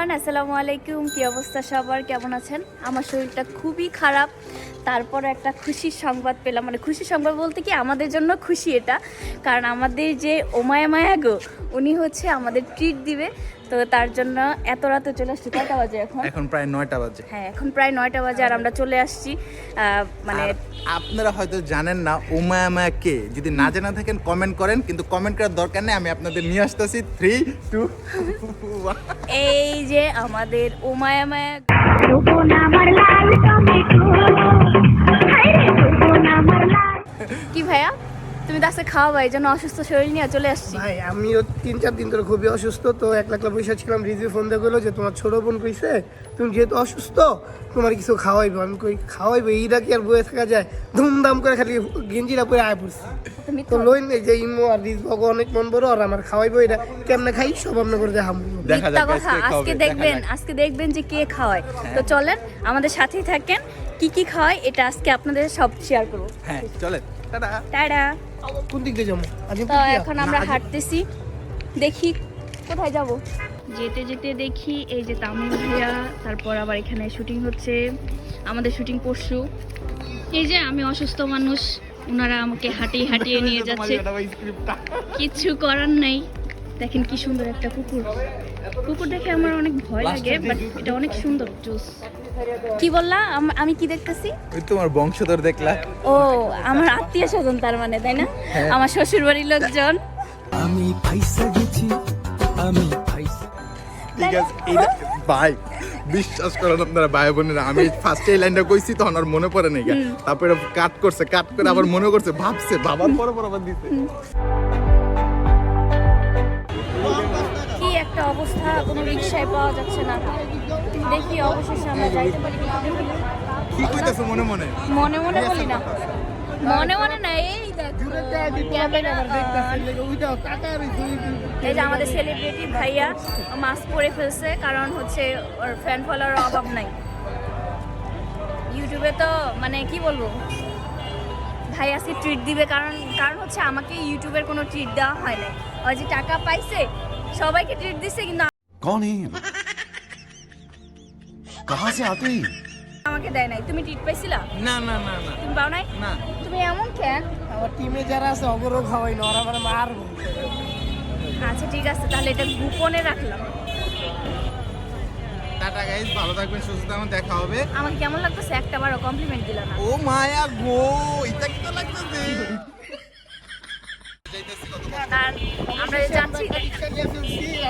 Everyone, আসসালামু আলাইকুম। কি অবস্থা সবার, কেমন আছেন? আমার শরীরটা খুবই খারাপ, তারপর একটা খুশির সংবাদ পেলাম। মানে খুশির সংবাদ বলতে কি, আমাদের জন্য খুশি এটা, কারণ আমাদের যে ওমায়া মায়া গো, উনি হচ্ছে আমাদের ট্রিট দিবে। তো তার জন্য এত রাতে চলে আসছি। কয়টা বাজে এখন? এখন প্রায় 9টা বাজে। হ্যাঁ, এখন প্রায় 9টা বাজে আর আমরা চলে আসছি। মানে আপনারা হয়তো জানেন না উমায়া মায়া কে। যদি না জানা থাকেন কমেন্ট করেন, কিন্তু কমেন্ট করার দরকার নেই, আমি আপনাদের নিয়ে আসতেছি 3, 2, 1। এই যে আমাদের ওমায়া মায়া। কি ভাইয়া, তুমি তো আজকে খাওয়া, এই জন্য অসুস্থ শরীর নিয়ে চলে আসছি। ভাই আমিও 3-4 দিন ধরে খুবই অসুস্থ। তো 1 লাখ পয়সা ছিলাম, রিজু ফোন দিয়ে গেলো যে তোমার ছোট বোন কইছে তুমি যেহেতু অসুস্থ তোমার কিছু খাওয়াইবো। আমি কই খাওয়াইবো, এইটা কি আর বয়ে থাকা যায়? ধুমধাম করে খালি গেঞ্জিটা পরে আয় পড়ছি। তো লইন এই যে ইমো আর রিজু অনেক মন বড়, আর আমার খাওয়াইবো। এটা কেমনে খাই সব আপনার করে দেখাবো। মিথ্যা কথা, আজকে দেখবেন যে কে খাওয়ায়। তো চলেন আমাদের সাথেই থাকেন, কি কি খাওয়ায় এটা আজকে আপনাদের সব শেয়ার করবো। হ্যাঁ চলেন, টাটা। টাটা। কোন দিক দিয়ে যাবো? তো এখন আমরা হাঁটতেছি, দেখি কোথায় যাব। যেতে যেতে দেখি এই যে তামিম ভাইয়া, তারপর আবার এখানে শুটিং হচ্ছে, আমাদের শুটিং পরশু। এই যে আমি অসুস্থ মানুষ, ওনারা আমাকে হাঁটিয়ে হাঁটিয়ে নিয়ে যাচ্ছে, কিচ্ছু করার নাই। দেখেন কি সুন্দর একটা কুকুর। কুকুর দেখে আমার অনেক ভয় লাগে, বাট এটা অনেক সুন্দর। জুস কি বললা? আমি কি দেখতেছি? ওই তোমার বংশধর দেখলা? ও, আমার আত্মীয় স্বজন তার মানে, তাই না? আমার শ্বশুর বাড়ির লোকজন। আমি পয়সা গেছি, আমি পয়সা। ঠিক আছে, এইটা ভাই বিশ্বাস করেন আপনারা ভাই বোনেরা, আমি ফার্স্টে এই লাইনটা কইছি তখন আর মনে পড়ে নাই, তারপরে কাট করে আবার মনে করছে, ভাবছে, বাবার পরে আবার দিতে। কি একটা অবস্থা, কোনো রিকশায় পাওয়া যাচ্ছে না। দেখি অবশেষে আমরা যাইতে পারি কিনা। কি কইতাছো মনে মনে? মনে মনে বলি না, মনে মনে না। এই দেখো ক্যামেরা, এই যে আমাদের সেলিব্রিটি ভাইয়া মাস্ক পরে ফেলছে, কারণ হচ্ছে ওর ফ্যান ফলোয়ার অভাব নাই ইউটিউবে। তো মানে কি বলবো, ভাই আজকে ট্রিট দিবে, কারণ হচ্ছে আমাকে ইউটিউবের কোনো ট্রিট দেওয়া হয় না। ওই যে টাকা পাইছে সবাইকে ট্রিট দিচ্ছে, কিন্তু कौन है ये? कहाँ से आते हैं? আমাকে দেয় নাই। তুমি ট্রিট পাইছিলা? না না না না তুমি পাও নাই? না। তুমি এমন কেন? আমার টিমে যারা আছে অগরও খাওয়াই না, ওরা মানে মারবো। আচ্ছা ঠিক আছে, তাহলে এটা গোপনে রাখলাম। টাটা গাইস, ভালো থাকবেন, সুস্থ থাকবেন, দেখা হবে। আমাকে কেমন লাগতেছে? একটা বারও কমপ্লিমেন্ট দিলা না। ও মায়া গো, এটা কি তো লাগতেছে। আর আমরা যে যাচ্ছি,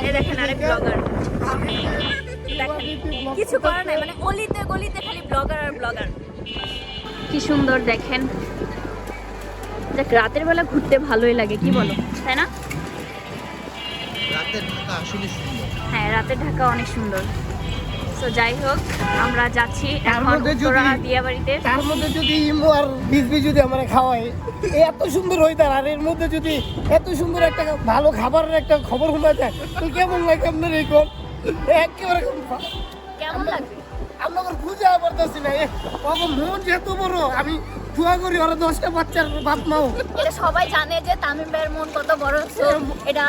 এই দেখেন আরেক ব্লগার। দেখেন কিছু করার নাই, মানে অলিতে গলিতে খালি ব্লগার আর ব্লগার। কি সুন্দর দেখেন, দেখ রাতের বেলা ঘুরতে ভালোই লাগে, কি বলো, তাই না? রাতের ঢাকা আসলে সুন্দর। হ্যাঁ, রাতের ঢাকা অনেক সুন্দর। তো যাই হোক, আমরা যাচ্ছি তার এখন মধ্যে যদি- উত্তরা দিয়াবাড়িতে। তার মধ্যে যদি ইমো আর বিজবি যদি আমরা খাওয়াই, এত সুন্দর হইতার, আর এর মধ্যে যদি এত সুন্দর একটা ভালো খাবারের একটা খবর শোনা যায়, তো কেমন লাগে আপনার এই কোন? একেবারে কেমন লাগবে? আপনাদের খুঁজে পারতেছি না। তখন মন যেত বড়, আমি দোয়া করি ওরা 10টা বাচ্চার বাপ মাও। এটা সবাই জানে যে তামিম ভাইয়ের মন কত বড়। So, এটা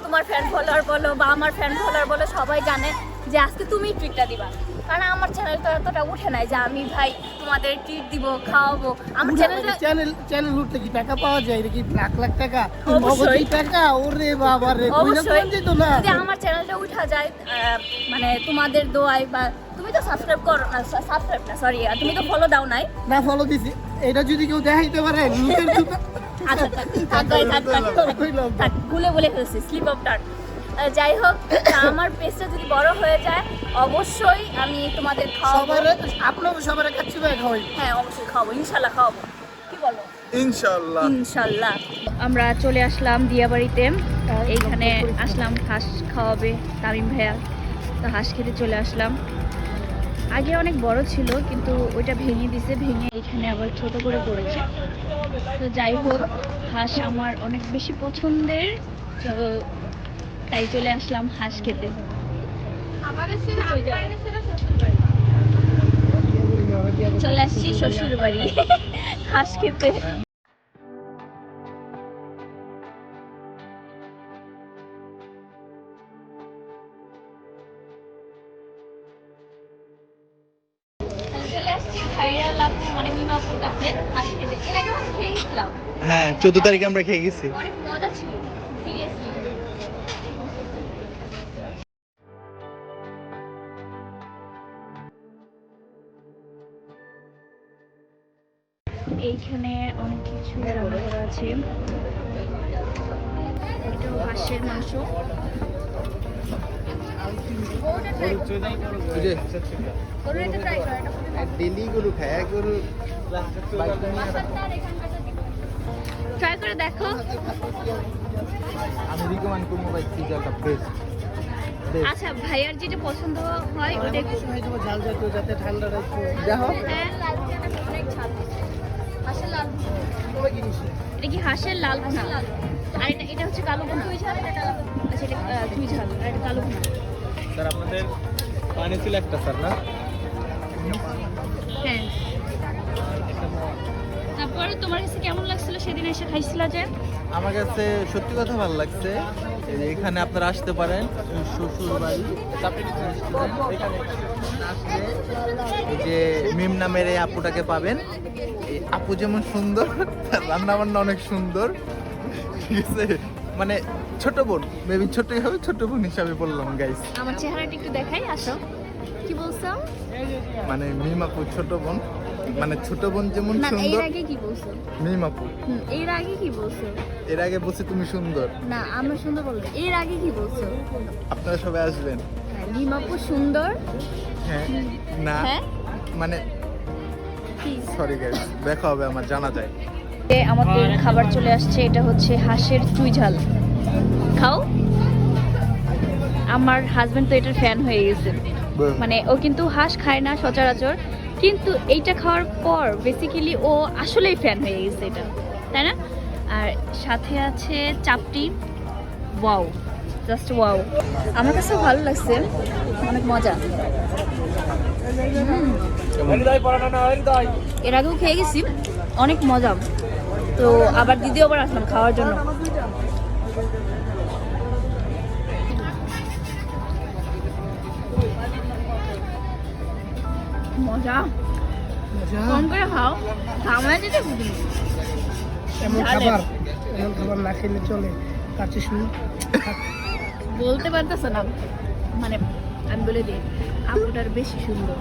তোমার ফ্যান ফলোয়ার বলো বা আমার ফ্যান ফলোয়ার বলো, সবাই জানে যে আজকে তুমি ট্রিটটা দিবা। কারণ আমার চ্যানেল তো এতটা উঠে নাই যে আমি ভাই তোমাদের ট্রিট দিব, খাওয়াবো। আমার চ্যানেলটা চ্যানেল উঠতে কি টাকা পাওয়া যায়? এটা কি লাখ লাখ টাকা? অবশ্যই। নগদ টাকা? ওরে বাবা রে, অবশ্যই যেত না। যদি আমার চ্যানেলটা উঠা যায়, মানে তোমাদের দোয়ায়, বা তুমি তো সাবস্ক্রাইব করো না, সাবস্ক্রাইব না সরি, তুমি তো ফলো দাও নাই। না ফলো দিছি, এটা যদি কেউ দেখাইতে পারে নিজের জুতা। আচ্ছা থাক, বলে ফেলছি, স্লিপ অফ টাং। যাই হোক, আমার পেজটা যদি বড় হয়ে যায় অবশ্যই আমি তোমাদের খাওয়াবো। আপনাকে সবার কাছে ভাই খাওয়াই। হ্যাঁ অবশ্যই খাওয়াবো, ইনশাল্লাহ খাওয়াবো। কি বলো? ইনশাআল্লাহ। ইনশাল্লাহ। আমরা চলে আসলাম দিয়াবাড়িতে, এইখানে আসলাম হাঁস খাওয়াবে তামিম ভাইয়া। তো হাঁস খেতে চলে আসলাম। আগে অনেক বড় ছিল, কিন্তু ওইটা ভেঙে দিছে, ভেঙে এখানে আবার ছোট করে করেছে। তো যাই হোক, হাঁস আমার অনেক বেশি পছন্দের, তো তাই চলে আসলাম হাঁস খেতে। চলে আসছি শ্বশুর বাড়ি হাঁস খেতে। আসছি ভাইরাল আপু মানে মিম আপুর কাছে হাঁস খেতে। এর আগে হাঁস খেয়ে গেছিলাম, হ্যাঁ 14 তারিখে আমরা খেয়ে গেছি। অনেক মজা ছিল সিরিয়াসলি। এইখানে অনেক কিছু রান্না করা আছে। এটা হাঁসের মাংস। ডেলি গরু খায় গরু ট্রাই করে দেখো। আমি রিকমেন্ড করবো ভাই সিজালটা বেস্ট। আচ্ছা ভাইয়ার যেটা পছন্দ হয় ওটা একটু ঝাল জাতীয় যাতে ঠান্ডাটা একটু দেখো হ্যাঁ, অনেক ঝাল। হাঁসের লাল ভুনা। তোমার কি নিচ্ছে? এটা কি হাঁসের লাল ভুনা? আর এটা হচ্ছে কালো ভুনা। আচ্ছা এটা চুই ঝাল আর এটা কালো ভুনা। স্যার আপনাদের পানি ছিল একটা স্যার না? হ্যাঁ। তারপরে তোমার কাছে কেমন লাগছিল সেদিন এসে খাইছিলা যে? আমার কাছে সত্যি কথা ভালো লাগছে। এই যে এখানে আপনারা আসতে পারেন, শ্বশুর বাড়ি এই যে মিম নামের এই আপুটাকে পাবেন। এই আপু যেমন সুন্দর, রান্না বান্না অনেক সুন্দর, ঠিক আছে? মানে ছোট বোন, মেবি ছোটই হবে, ছোট বোন হিসাবে বললাম গাইস। আমার চেহারাটা একটু দেখাই, আসো। কি বলছো? মানে মিম আপু ছোট বোন, মানে ছোট বোন যেমন না এর সুন্দর, আগে কি বলছো? মিম আপু এর আগে কি বলছো? এর আগে বলছি তুমি সুন্দর। না আমরা সুন্দর বলবো। এর আগে কি বলছো? আপনারা সবাই আসবেন। মিম আপু সুন্দর। হ্যাঁ না হ্যাঁ মানে কি? সরি গাইস, দেখা হবে আমার জানা যায়। আমাদের খাবার চলে আসছে। এটা হচ্ছে হাঁসের চুই ঝাল। খাও। আমার হাজবেন্ড তো এটার ফ্যান হয়ে গেছে। মানে ও কিন্তু হাঁস খায় না সচরাচর, কিন্তু এইটা খাওয়ার পর বেসিক্যালি ও আসলেই ফ্যান হয়ে গেছে এটা, তাই না? আর সাথে আছে চাপটি। Wow, just wow. আমার কাছে ভালো লাগছে, অনেক মজা। এর আগেও খেয়ে গেছি, অনেক মজা। তো আবার দ্বিতীয়বার আসলাম খাওয়ার জন্য। মজা। কম করে খাও, খাওয়া যেতে বুঝি। এমন খাবার না খেলে চলে। কাছে শুনি বলতে পারতেছে না, মানে আমি বলে দিই আপুটার বেশি সুন্দর।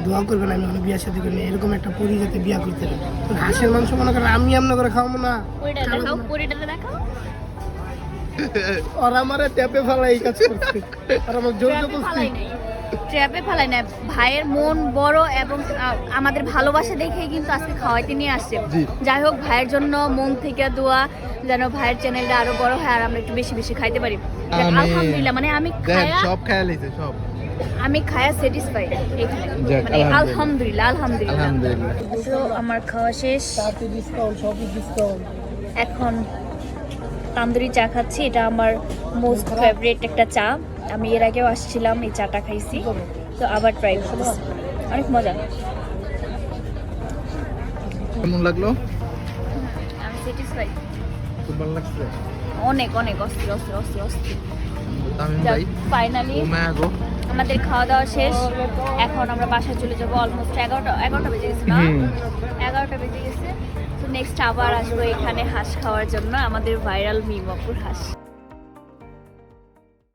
দোয়া করবেন আমি অনেক বিয়ে সাথে করি এরকম একটা পরি যাতে বিয়া করতে পারি। হাঁসের মাংস মনে করেন আমি এমন করে খাওয়াবো না। পরিটা দেখাও, পরিটাতে দেখাও। আর আমারে ট্যাপে ফেলা এই কাজ করছে আর আমার জোর জবরদস্তি। ট্র্যাপে ফেলাই না, ভাইয়ের মন বড় এবং আমাদের ভালোবাসা দেখেই কিন্তু আজকে খাওয়াইতে নিয়ে আসছে। যাই হোক, ভাইয়ের জন্য মন থেকে দোয়া যেন ভাইয়ের চ্যানেলটা আরো বড় হয় আর আমরা একটু বেশি বেশি খাইতে পারি। আলহামদুলিল্লাহ, মানে আমি খায়া সব খেয়াল হয়েছে সব। আমি খায়া স্যাটিসফাইড এখানে, যাক, মানে আলহামদুলিল্লাহ। আলহামদুলিল্লাহ আলহামদুলিল্লাহ। তো আমার খাওয়া শেষ, তাতে ডিসকাউন্ট সবই ডিসকাউন্ট। এখন তান্দুরি চা খাচ্ছি। এটা আমার মোস্ট ফেভারিট একটা চা। আমি এর আগেও আসছিলাম, এই চাটা খাইছি, তো আবার ট্রাই করছি। অনেক মজা। কেমন লাগলো? আমি স্যাটিসফাইড, খুব ভালো লাগছে। অনেক অনেক অস্থির অস্থির অস্থির অস্থির। তামিম ভাই ফাইনালি ও মায়া গো। আমাদের খাওয়া দাওয়া শেষ। এখন আমরা বাসায় চলে যাবো। অলমোস্ট 11টা বেজে গেছে না? 11টা বেজে গেছে। তো নেক্সট আবার আসবো এখানে হাঁস খাওয়ার জন্য, আমাদের ভাইরাল মিম আপুর হাঁস।